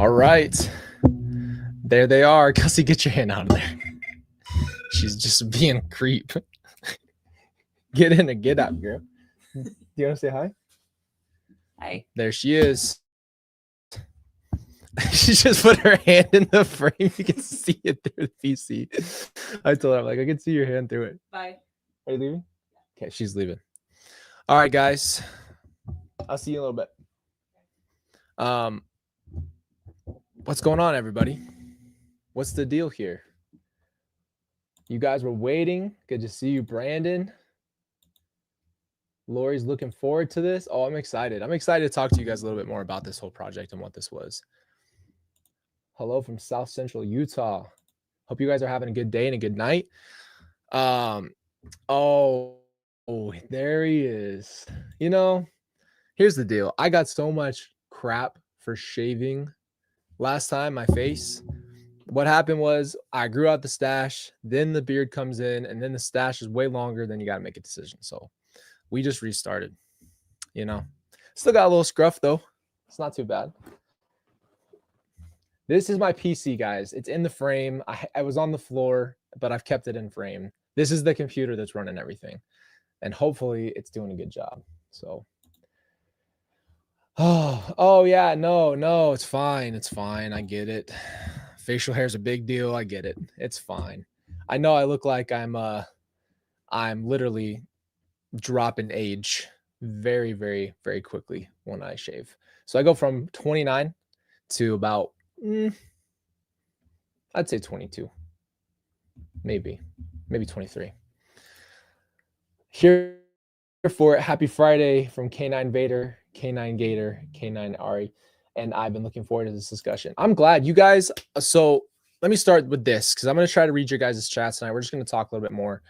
All right. There they are. Kelsey, get your hand out of there. She's just being a creep. Get in and get out, girl. Do you want to say hi? Hi. There she is. She just put her hand in the frame. You can see it through the PC. I told her, I'm like, I can see your hand through it. Bye. Are you leaving? Okay, she's leaving. All right, guys. I'll see you in a little bit. What's going on, everybody? What's the deal here? You guys were waiting. Good to see you, Brandon. Lori's looking forward to this. Oh, I'm excited. I'm excited to talk to you guys a little bit more about this whole project and what this was. Hello from South Central Utah. Hope you guys are having a good day and a good night. Oh, there he is. You know, here's the deal. I got so much crap for shaving last time my face. What happened was I grew out the stash, then the beard comes in, and then the stash is way longer. Then you got to make a decision. So we just restarted, you know. Still got a little scruff though. It's not too bad. This is my PC, guys. It's in the frame. I was on the floor, but I've kept it in frame. This is the computer that's running everything. And hopefully it's doing a good job. So, oh yeah, no, it's fine. It's fine. I get it. Facial hair is a big deal. I get it. It's fine. I know I look like I'm literally dropping age very, very, very quickly when I shave. So I go from 29 to about, I'd say 22, maybe 23. Here for it. Happy Friday from K9 Vader, K9 Gator, K9 Ari. And I've been looking forward to this discussion. I'm glad you guys. So let me start with this because I'm going to try to read your guys' chats tonight. We're just going to talk a little bit more.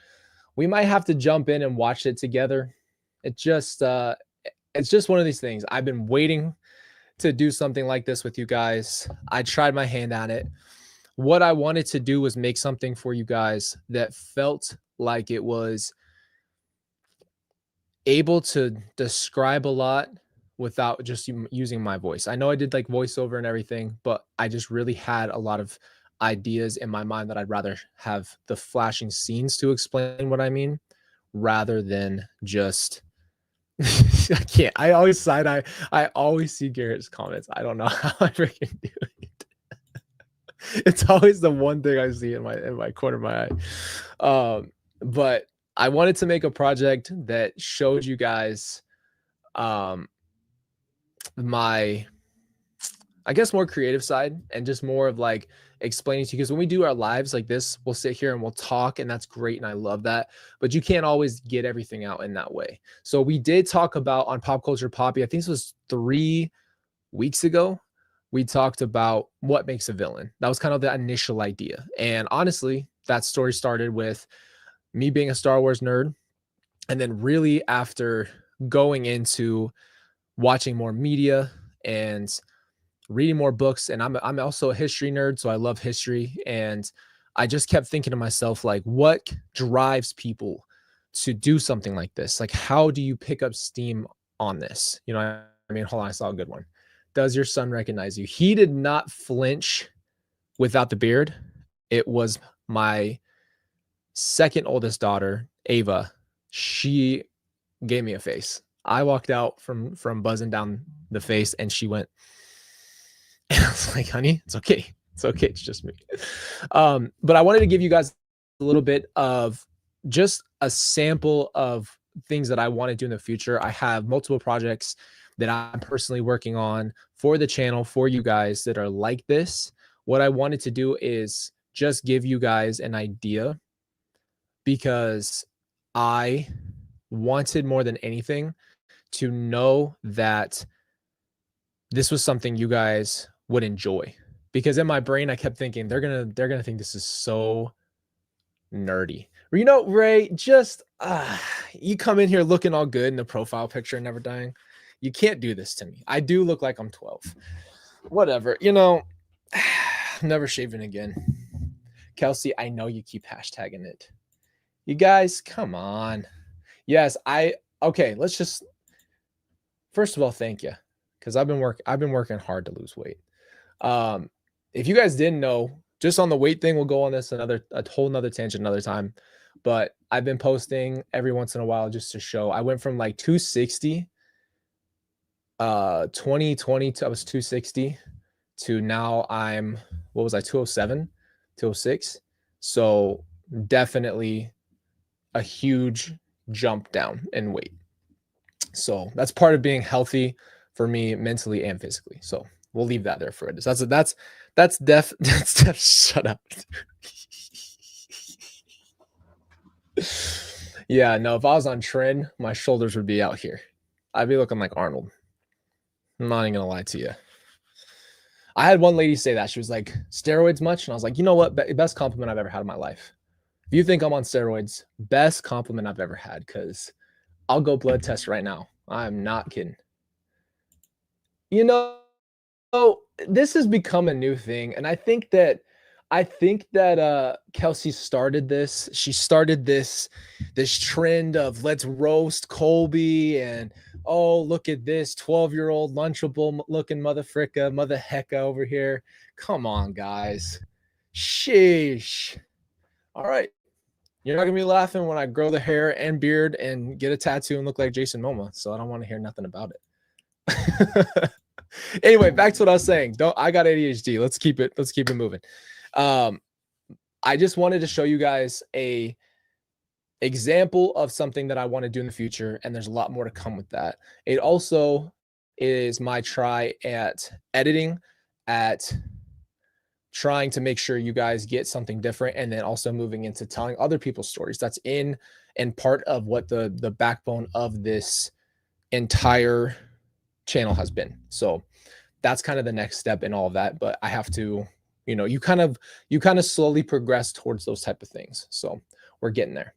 We might have to jump in and watch it together. It's just one of these things. I've been waiting to do something like this with you guys. I tried my hand at it. What I wanted to do was make something for you guys that felt like it was able to describe a lot without just using my voice. I know I did like voiceover and everything, but I just really had a lot of ideas in my mind that I'd rather have the flashing scenes to explain what I mean rather than just I can't. I always side eye. I always see Garrett's comments. I don't know how I freaking do it. It's always the one thing I see in my corner of my eye. But I wanted to make a project that showed you guys my, I guess, more creative side and just more of like explaining to you, because when we do our lives like this, we'll sit here and we'll talk, and that's great and I love that, but you can't always get everything out in that way. So we did talk about on Pop Culture Poppy, I think this was 3 weeks ago, we talked about what makes a villain. That was kind of the initial idea, and honestly that story started with me being a Star Wars nerd, and then really after going into watching more media and reading more books, and I'm also a history nerd, so I love history, and I just kept thinking to myself, like, what drives people to do something like this? Like, how do you pick up steam on this? You know, I mean, hold on, I saw a good one. Does your son recognize you? He did not flinch without the beard. It was my second oldest daughter, Ava. She gave me a face. I walked out from buzzing down the face, and she went, and I was like, honey, it's okay. It's okay. It's just me. But I wanted to give you guys a little bit of just a sample of things that I want to do in the future. I have multiple projects that I'm personally working on for the channel, for you guys that are like this. What I wanted to do is just give you guys an idea, because I wanted more than anything to know that this was something you guys would enjoy, because in my brain I kept thinking they're gonna think this is so nerdy. Or, you know, Ray, just you come in here looking all good in the profile picture and never dying. You can't do this to me. I do look like I'm 12. Whatever, you know. Never shaving again. Kelsey, I know you keep hashtagging it. You guys, come on. Yes, okay, let's just, first of all, thank you, because I've been working hard to lose weight. If you guys didn't know, just on the weight thing, we'll go on this a whole nother tangent another time. But I've been posting every once in a while just to show. I went from like 260 2020 to I was 260 to now I'm what was I 207, 206. So definitely a huge jump down in weight. So that's part of being healthy for me mentally and physically. So we'll leave that there for it. That's def shut up. Yeah, no, if I was on trend, my shoulders would be out here. I'd be looking like Arnold. I'm not even gonna lie to you. I had one lady say that. She was like, steroids much? And I was like, you know what? Best compliment I've ever had in my life. If you think I'm on steroids, best compliment I've ever had, because I'll go blood test right now. I'm not kidding. You know, this has become a new thing. And I think that Kelsey started this. She started this trend of let's roast Colby and oh, look at this 12-year-old lunchable looking mother hecka over here. Come on, guys. Sheesh. All right. You're not gonna be laughing when I grow the hair and beard and get a tattoo and look like Jason Momoa. So I don't want to hear nothing about it. Anyway, back to what I was saying. I got ADHD. Let's keep it moving. I just wanted to show you guys a example of something that I want to do in the future, and there's a lot more to come with that. It also is my try at editing, at trying to make sure you guys get something different, and then also moving into telling other people's stories. That's in and part of what the backbone of this entire channel has been. So that's kind of the next step in all of that. But I have to, you kind of slowly progress towards those type of things. So we're getting there.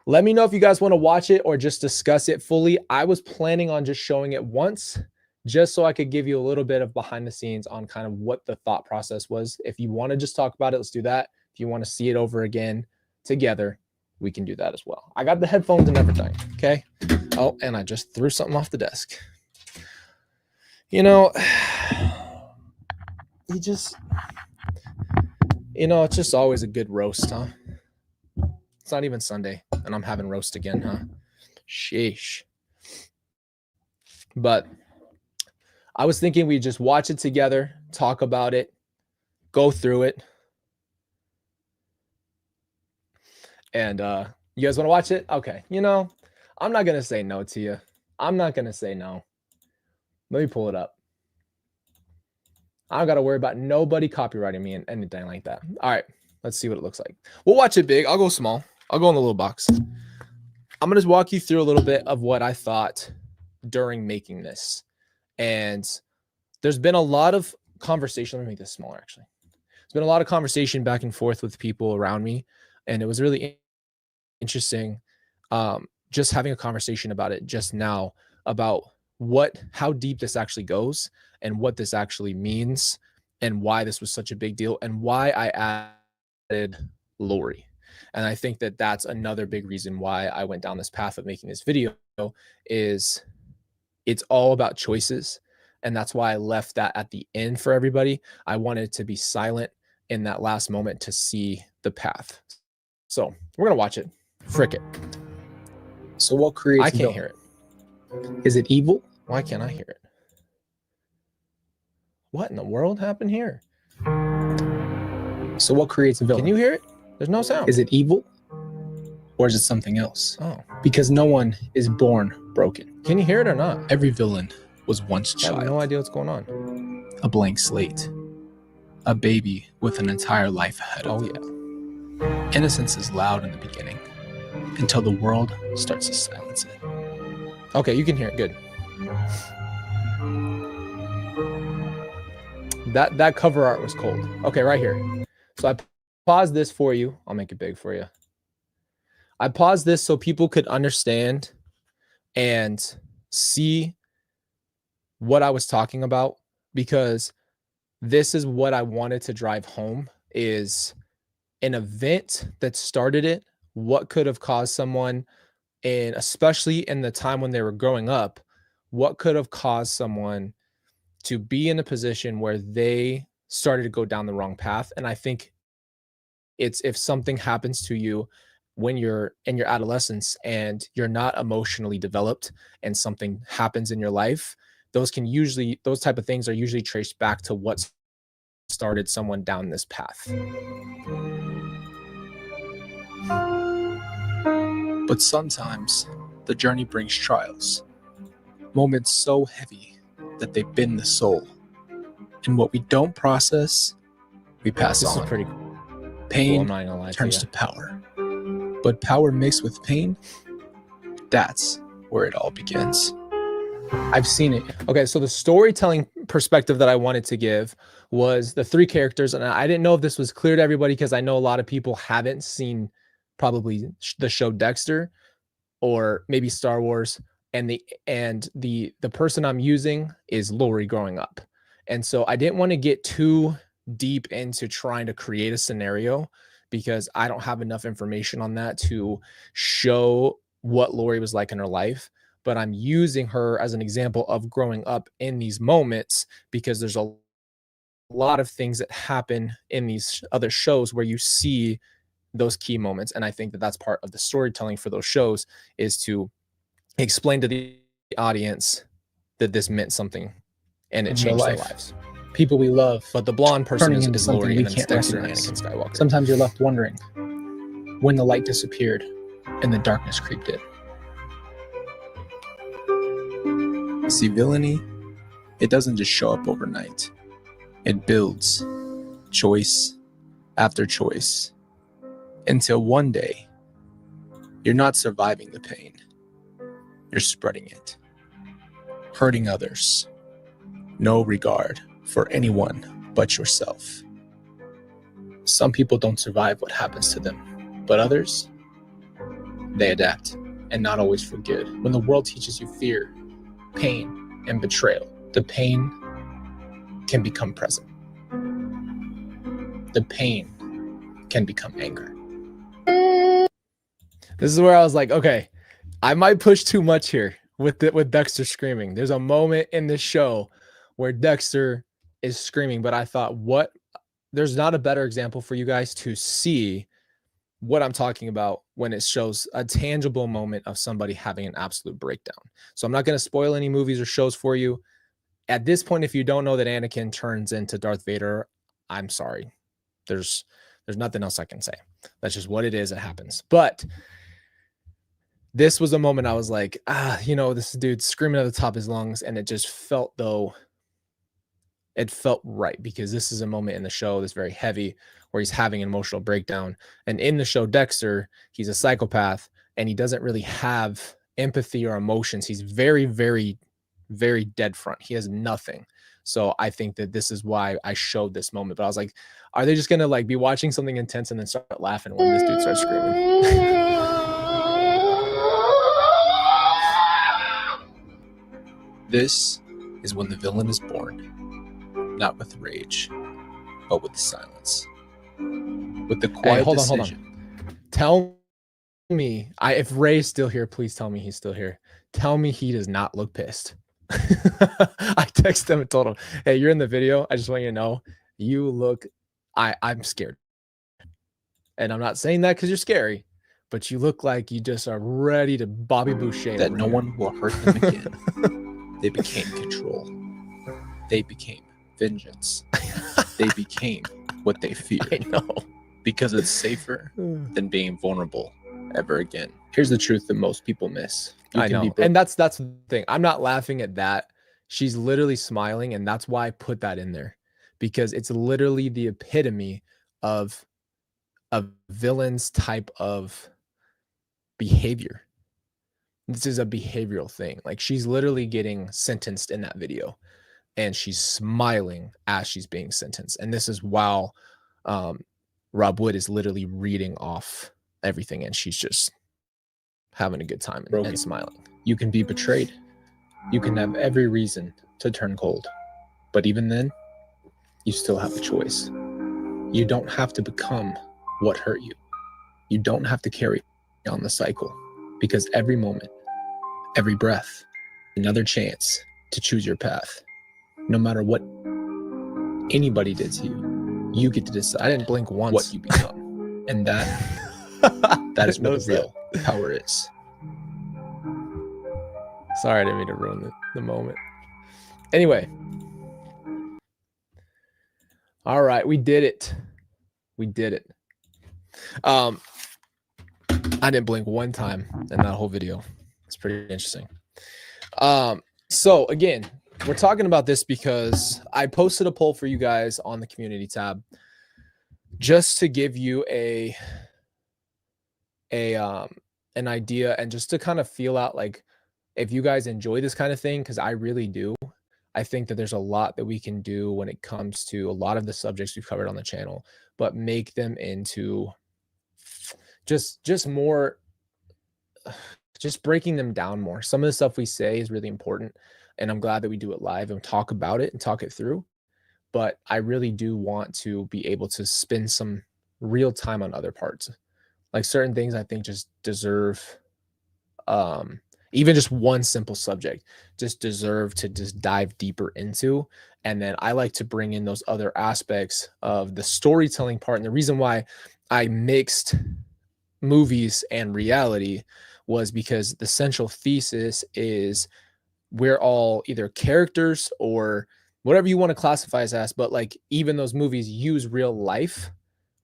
Let me know if you guys want to watch it or just discuss it fully. I was planning on just showing it once, just so I could give you a little bit of behind the scenes on kind of what the thought process was. If you want to just talk about it, let's do that. If you want to see it over again together, we can do that as well. I got the headphones and everything. Okay. Oh, and I just threw something off the desk. It's just always a good roast, huh? It's not even Sunday, and I'm having roast again, huh? Sheesh. But I was thinking we'd just watch it together, talk about it, go through it. And you guys want to watch it? Okay. I'm not going to say no to you. I'm not going to say no. Let me pull it up. I don't got to worry about nobody copywriting me and anything like that. All right. Let's see what it looks like. We'll watch it big. I'll go small. I'll go in the little box. I'm going to just walk you through a little bit of what I thought during making this. And there's been a lot of conversation. Let me make this smaller, actually. There's been a lot of conversation back and forth with people around me. And it was really interesting just having a conversation about it just now, about how deep this actually goes and what this actually means and why this was such a big deal and why I added Lori. And I think that that's another big reason why I went down this path of making this video, is it's all about choices. And that's why I left that at the end for everybody. I wanted to be silent in that last moment to see the path. So we're going to watch it. Frick it. So what creates I can't villain? hear it. Is it evil? Why can't I hear it? What in the world happened here? So what creates a villain? Can you hear it? There's no sound. Is it evil? Or is it something else? Oh. Because no one is born broken. Can you hear it or not? Every villain was once a I have child. no idea what's going on. A blank slate. A baby with an entire life ahead of them. Yeah. Innocence is loud in the beginning, until the world starts to silence it. Okay, you can hear it. Good. That cover art was cold. Okay, right here. So I paused this for you. I'll make it big for you. I paused this so people could understand and see what I was talking about, because this is what I wanted to drive home, is an event that started it. What could have caused someone, and especially in the time when they were growing up, what could have caused someone to be in a position where they started to go down the wrong path. And I think it's if something happens to you when you're in your adolescence and you're not emotionally developed and something happens in your life, those type of things are usually traced back to what started someone down this path. But sometimes the journey brings trials, moments so heavy that they bend the soul. And what we don't process, we pass This on. is pretty cool. Pain I'm not gonna lie turns to to power. But power mixed with pain, that's where it all begins. I've seen it. Okay, so the storytelling perspective that I wanted to give was the three characters, and I didn't know if this was clear to everybody because I know a lot of people haven't seen probably the show Dexter or maybe Star Wars, and the person I'm using is Lori growing up. And so I didn't want to get too deep into trying to create a scenario because I don't have enough information on that to show what Lori was like in her life. But I'm using her as an example of growing up in these moments because there's a lot of things that happen in these other shows where you see those key moments. And I think that that's part of the storytelling for those shows, is to explain to the audience that this meant something and it In changed real their life. lives. People we love, But the blonde person turning is, into is something Lori, we and then it's can't Dexter and recognize. Anakin Skywalker. Sometimes you're left wondering when the light disappeared and the darkness creeped in. See, villainy, it doesn't just show up overnight. It builds choice after choice until one day you're not surviving the pain, you're spreading it, hurting others, no regard for anyone but yourself. Some people don't survive what happens to them, but others, they adapt, and not always for good. When the world teaches you fear, pain, and betrayal, the pain can become present. The pain can become anger. This is where I was like, okay, I might push too much here with Dexter screaming. There's a moment in this show where Dexter is screaming, but I thought, there's not a better example for you guys to see what I'm talking about when it shows a tangible moment of somebody having an absolute breakdown. So I'm not going to spoil any movies or shows for you. At this point, if you don't know that Anakin turns into Darth Vader, I'm sorry. There's nothing else I can say. That's just what it is. It happens. But this was a moment I was like, this dude's screaming at the top of his lungs, and it just felt right, because this is a moment in the show that's very heavy where he's having an emotional breakdown. And in the show Dexter, he's a psychopath and he doesn't really have empathy or emotions. He's very, very, very dead front. He has nothing. So I think that this is why I showed this moment. But I was like, are they just gonna be watching something intense and then start laughing when this dude starts screaming? This is when the villain is born, not with rage, but with silence. With the quiet hold decision. on. Tell me, if Ray's still here, please tell me he's still here. Tell me he does not look pissed. I texted him and told him, hey, you're in the video. I just want you to know you look, I'm scared. And I'm not saying that because you're scary, but you look like you just are ready to Bobby Boucher. That no one will hurt them again. They became control. They became vengeance. They became what they feared. I know. Because it's safer than being vulnerable ever again. Here's the truth that most people miss. I know. And that's the thing. I'm not laughing at that. She's literally smiling, and that's why I put that in there, because it's literally the epitome of a villain's type of behavior. This is a behavioral thing. Like, she's literally getting sentenced in that video, and she's smiling as she's being sentenced. And this is while Rob Wood is literally reading off everything, and she's just having a good time and smiling. You can be betrayed. You can have every reason to turn cold. But even then, you still have a choice. You don't have to become what hurt you. You don't have to carry on the cycle, because every moment, every breath, another chance to choose your path. No matter what anybody did to you, you get to decide. I didn't blink once. What you become, and that is what the real power is. Sorry, I didn't mean to ruin the moment. Anyway. All right, we did it. We did it. I didn't blink one time in that whole video. It's pretty interesting. So again, we're talking about this because I posted a poll for you guys on the community tab just to give you an idea and just to kind of feel out like if you guys enjoy this kind of thing, because I really do. I think that there's a lot that we can do when it comes to a lot of the subjects we've covered on the channel, but make them into just more, just breaking them down more. Some of the stuff we say is really important, and I'm glad that we do it live and talk about it and talk it through. But I really do want to be able to spend some real time on other parts. Like certain things I think just deserve, even just one simple subject just deserve to just dive deeper into. And then I like to bring in those other aspects of the storytelling part. And the reason why I mixed movies and reality was because the central thesis is we're all either characters or whatever you want to classify as, but like even those movies use real life,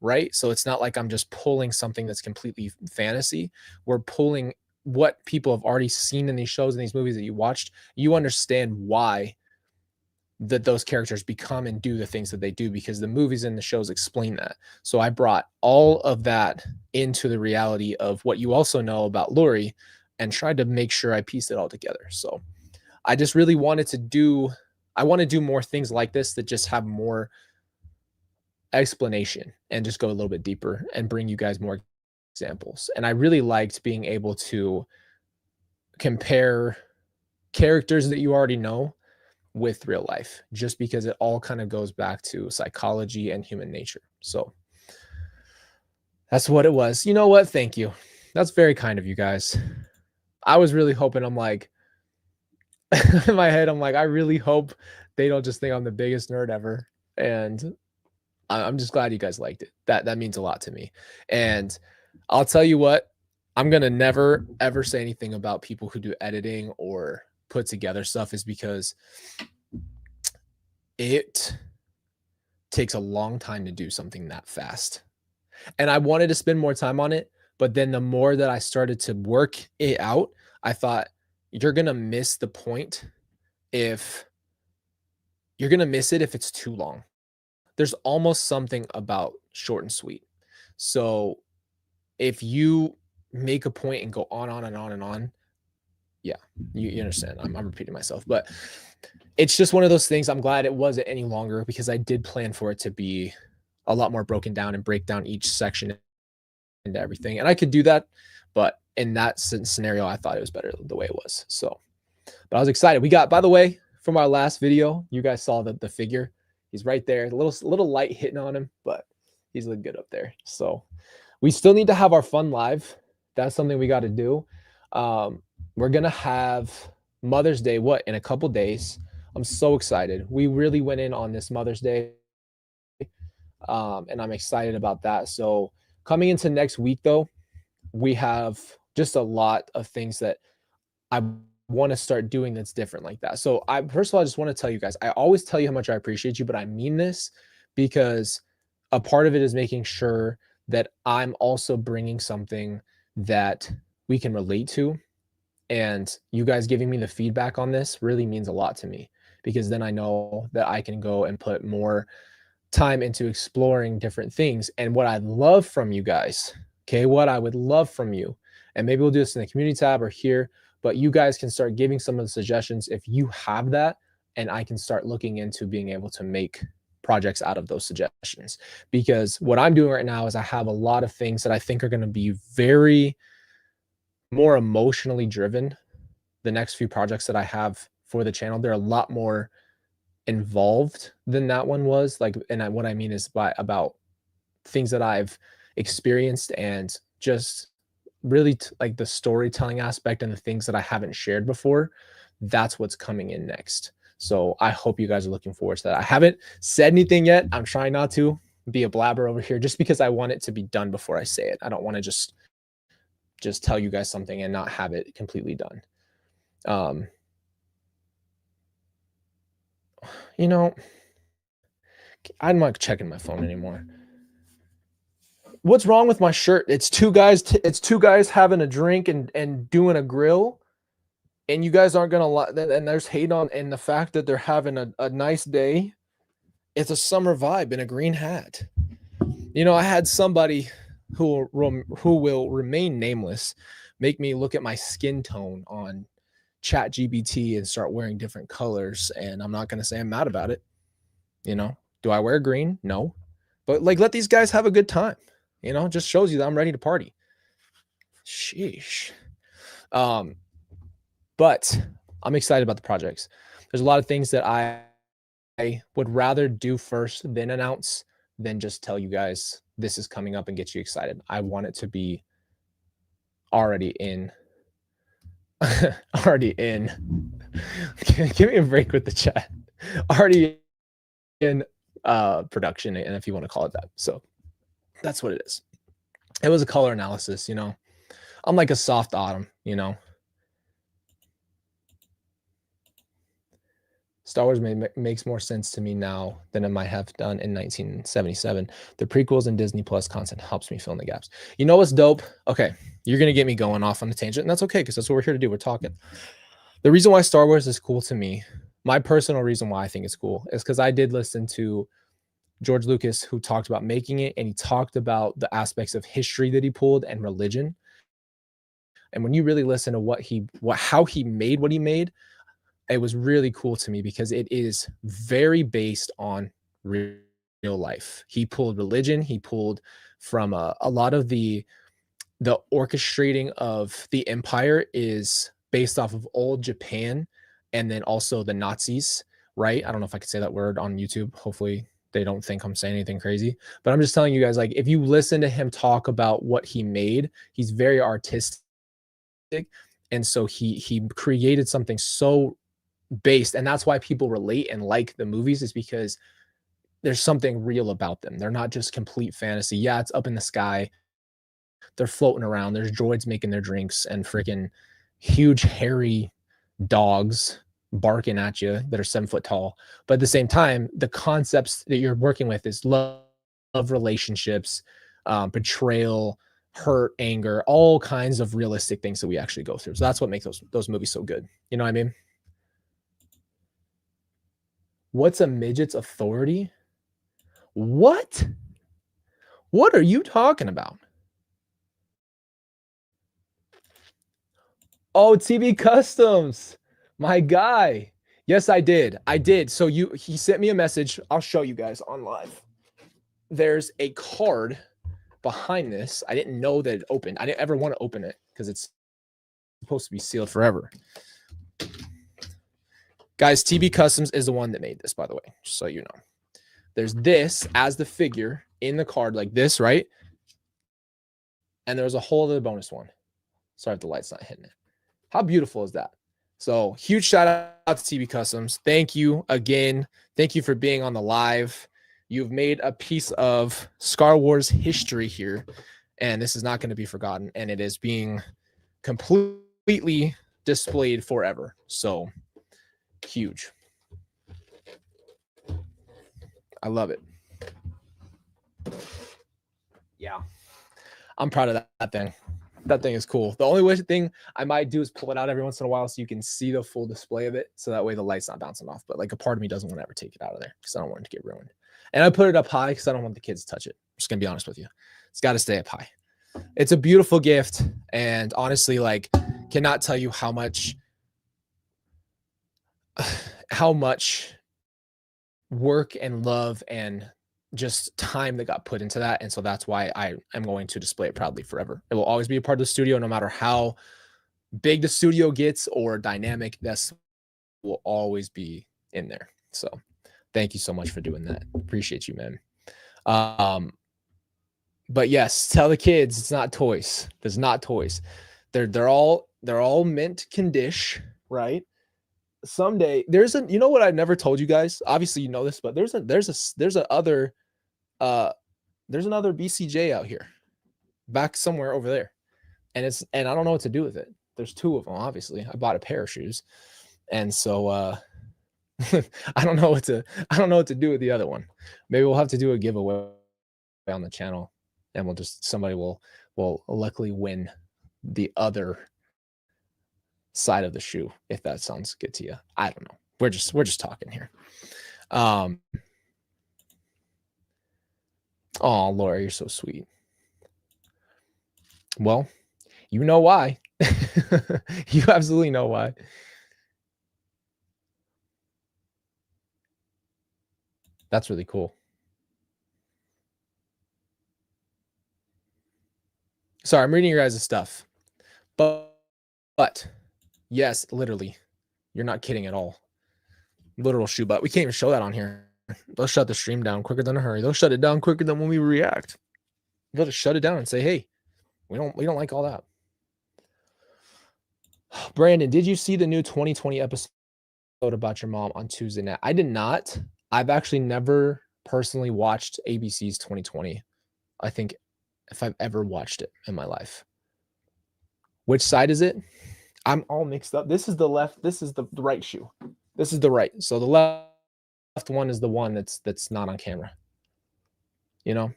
right? So it's not like I'm just pulling something that's completely fantasy. We're pulling what people have already seen in these shows and these movies that you watched. You understand why that those characters become and do the things that they do because the movies and the shows explain that. So I brought all of that into the reality of what you also know about Lori and tried to make sure I pieced it all together. So I just really wanted to do, I want to do more things like this that just have more explanation and just go a little bit deeper and bring you guys more examples. And I really liked being able to compare characters that you already know with real life, just because it all kind of goes back to psychology and human nature. So that's what it was. You know what? Thank you. That's very kind of you guys. I was really hoping, I'm like, in my head, I'm like, I really hope they don't just think I'm the biggest nerd ever. And I'm just glad you guys liked it. That means a lot to me. And I'll tell you what, I'm going to never, ever say anything about people who do editing or put together stuff is because it takes a long time to do something that fast. And I wanted to spend more time on it. But then the more that I started to work it out, I thought you're going to miss the point if you're going to miss it if it's too long. There's almost something about short and sweet. So if you make a point and go on and on and on, yeah, you understand. I'm repeating myself, but it's just one of those things. I'm glad it wasn't any longer because I did plan for it to be a lot more broken down and break down each section into everything. And I could do that, but in that scenario, I thought it was better the way it was. So, but I was excited. We got, by the way, from our last video, you guys saw the figure. He's right there, a little light hitting on him, but he's looking good up there. So we still need to have our fun live. That's something we got to do. We're going to have Mother's Day, in a couple days. I'm so excited. We really went in on this Mother's Day, and I'm excited about that. So coming into next week, though, we have just a lot of things that I want to start doing that's different like that. So first of all, I just want to tell you guys, I always tell you how much I appreciate you, but I mean this because a part of it is making sure that I'm also bringing something that we can relate to. And you guys giving me the feedback on this really means a lot to me because then I know that I can go and put more time into exploring different things. And what I'd love from you guys, okay, what I would love from you, and maybe we'll do this in the community tab or here, but you guys can start giving some of the suggestions if you have that, and I can start looking into being able to make projects out of those suggestions. Because what I'm doing right now is I have a lot of things that I think are going to be very more emotionally driven. The next few projects that I have for the channel, they're a lot more involved than that one was. Like, and what I mean is about things that I've experienced and just really like the storytelling aspect and the things that I haven't shared before. That's what's coming in next. So I hope you guys are looking forward to that. I haven't said anything yet. I'm trying not to be a blabber over here just because I want it to be done before I say it. I don't want to just tell you guys something and not have it completely done. You know, I'm not checking my phone anymore. What's wrong with my shirt? It's two guys. It's two guys having a drink and doing a grill, and you guys aren't gonna. And there's hate on and the fact that they're having a nice day. It's a summer vibe in a green hat. You know, I had somebody who will remain nameless make me look at my skin tone on ChatGPT and start wearing different colors, and I'm not gonna say I'm mad about it. You know, do I wear green? No, but like, let these guys have a good time. You know, just shows you that I'm ready to party. Sheesh. But I'm excited about the projects. There's a lot of things that I would rather do first than announce than just tell you guys this is coming up and get you excited. I want it to be already in. Already in. Give me a break with the chat. Already in production, and if you want to call it that. So that's what it is. It was a color analysis, you know. I'm like a soft autumn, you know. Star Wars makes more sense to me now than it might have done in 1977. The prequels and Disney Plus content helps me fill in the gaps. You know what's dope? Okay, you're going to get me going off on a tangent, and that's okay because that's what we're here to do. We're talking. The reason why Star Wars is cool to me, my personal reason why I think it's cool, is because I did listen to George Lucas, who talked about making it, and he talked about the aspects of history that he pulled and religion. And when you really listen to how he made what he made, it was really cool to me because it is very based on real life. He pulled religion. He pulled from a lot of the orchestrating of the empire is based off of old Japan, and then also the Nazis, right? I don't know if I could say that word on YouTube. Hopefully they don't think I'm saying anything crazy, but I'm just telling you guys, like, if you listen to him talk about what he made, he's very artistic. And so he created something so based, and that's why people relate and like the movies, is because there's something real about them. They're not just complete fantasy. Yeah, it's up in the sky. They're floating around. There's droids making their drinks and freaking huge hairy dogs barking at you that are 7 foot tall. But at the same time, the concepts that you're working with is love relationships, betrayal, hurt, anger, all kinds of realistic things that we actually go through. So that's what makes those movies so good. You know what I mean? What's a midget's authority? What? What are you talking about? Oh, TV Customs, my guy. Yes, I did. I did. So he sent me a message. I'll show you guys on live. There's a card behind this. I didn't know that it opened. I didn't ever want to open it because it's supposed to be sealed forever. Guys, TB Customs is the one that made this, by the way, just so you know. There's this as the figure in the card like this, right? And there's a whole other bonus one. Sorry if the light's not hitting it. How beautiful is that? So huge shout out to TB Customs. Thank you again. Thank you for being on the live. You've made a piece of Star Wars history here, and this is not going to be forgotten, and it is being completely displayed forever. So huge. I love it. Yeah. I'm proud of that thing. That thing is cool. The only thing I might do is pull it out every once in a while so you can see the full display of it. So that way the light's not bouncing off. But like, a part of me doesn't want to ever take it out of there because I don't want it to get ruined. And I put it up high because I don't want the kids to touch it. I'm just going to be honest with you. It's got to stay up high. It's a beautiful gift. And honestly, like, cannot tell you how much work and love and just time that got put into that. And so that's why I am going to display it proudly forever. It will always be a part of the studio, no matter how big the studio gets or dynamic. This will always be in there. So thank you so much for doing that. Appreciate you, man. But yes, tell the kids it's not toys. There's not toys. They're all mint condition, right? someday there's a, you know what I never told you guys? Obviously you know this, but there's a other there's another BCJ out here, back somewhere over there. And I don't know what to do with it. There's two of them, obviously. I bought a pair of shoes. And so I don't know what to do with the other one. Maybe we'll have to do a giveaway on the channel, and somebody will luckily win the other side of the shoe, if that sounds good to you. I don't know. We're just talking here. Oh, Laura, you're so sweet. Well, you know why. You absolutely know why. That's really cool. Sorry, I'm reading your guys' stuff. But yes, literally. You're not kidding at all. Literal shoe butt. We can't even show that on here. They'll shut the stream down quicker than a hurry. They'll shut it down quicker than when we react. They'll just shut it down and say, hey, we don't like all that. Brandon, did you see the new 2020 episode about your mom on Tuesday night? I did not. I've actually never personally watched ABC's 2020. I think if I've ever watched it in my life. Which side is it? I'm all mixed up. This is the left. This is the right shoe. This is the right. So the left one is the one that's not on camera. You know?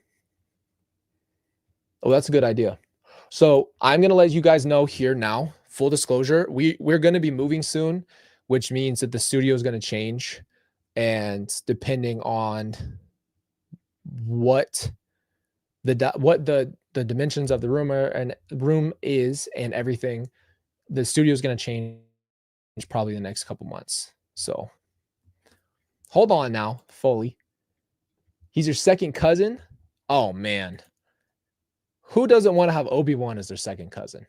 Oh, that's a good idea. So I'm going to let you guys know here now, full disclosure, we're going to be moving soon, which means that the studio is going to change. And depending on what the dimensions of the room is and everything, the studio is going to change probably the next couple months. So hold on now, Foley. He's your second cousin? Oh, man. Who doesn't want to have Obi-Wan as their second cousin?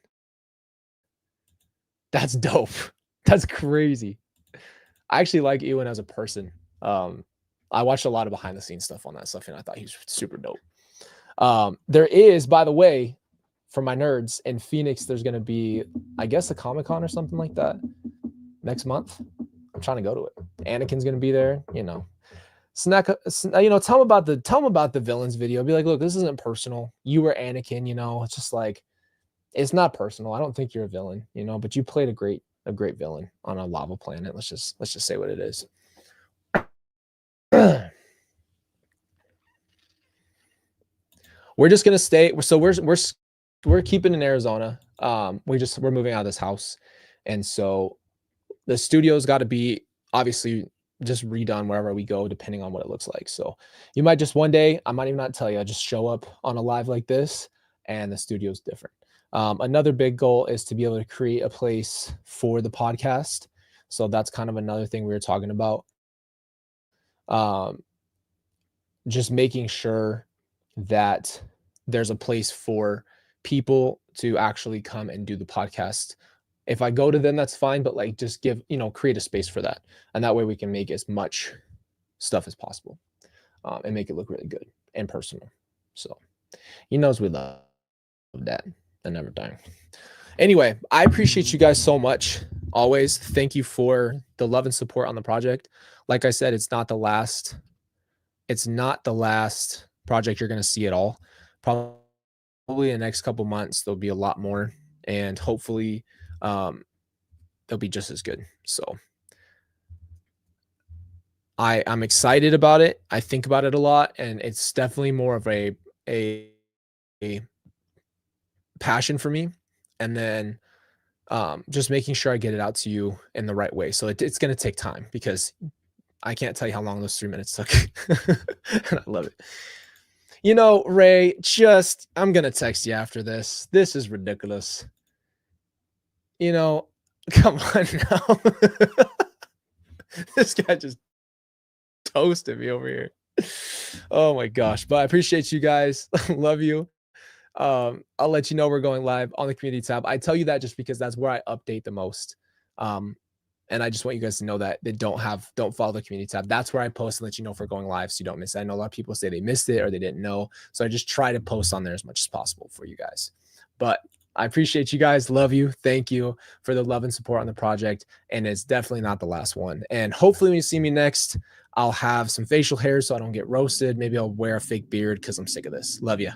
That's dope. That's crazy. I actually like Ewan as a person. I watched a lot of behind the scenes stuff on that stuff, and I thought he's super dope. There is, by the way, for my nerds, in Phoenix, there's going to be, I guess, a Comic-Con or something like that next month. I'm trying to go to it. Anakin's going to be there, you know. Tell him about the villains video. Be like, look, this isn't personal. You were Anakin, you know. It's just like, it's not personal. I don't think you're a villain, you know, but you played a great villain on a lava planet. Let's just say what it is. We're just gonna stay. So we're keeping in Arizona. We're moving out of this house, and so the studio's got to be obviously just redone wherever we go, depending on what it looks like. So you might just one day, I might even not tell you, I just show up on a live like this, and the studio's different. Another big goal is to be able to create a place for the podcast. So that's kind of another thing we were talking about. Just making sure that there's a place for people to actually come and do the podcast. If I go to them, that's fine, but like just create a space for that. And that way we can make as much stuff as possible and make it look really good and personal. So he knows we love that and everything. Anyway, I appreciate you guys so much. Always. Thank you for the love and support on the project. Like I said, it's not the last project you're going to see at all. Probably in the next couple months, there'll be a lot more, and hopefully they'll be just as good. So I'm excited about it. I think about it a lot, and it's definitely more of a passion for me. And then just making sure I get it out to you in the right way. So it's going to take time, because I can't tell you how long those 3 minutes took. And I love it. You know, Ray, I'm going to text you after this. This is ridiculous. You know, come on now. This guy just toasted me over here. Oh my gosh. But I appreciate you guys. Love you. I'll let you know we're going live on the community tab. I tell you that just because that's where I update the most. And I just want you guys to know that they don't follow the community tab. That's where I post and let you know if we're going live, so you don't miss it. I know a lot of people say they missed it or they didn't know. So I just try to post on there as much as possible for you guys. But I appreciate you guys. Love you. Thank you for the love and support on the project. And it's definitely not the last one. And hopefully when you see me next, I'll have some facial hair so I don't get roasted. Maybe I'll wear a fake beard because I'm sick of this. Love you.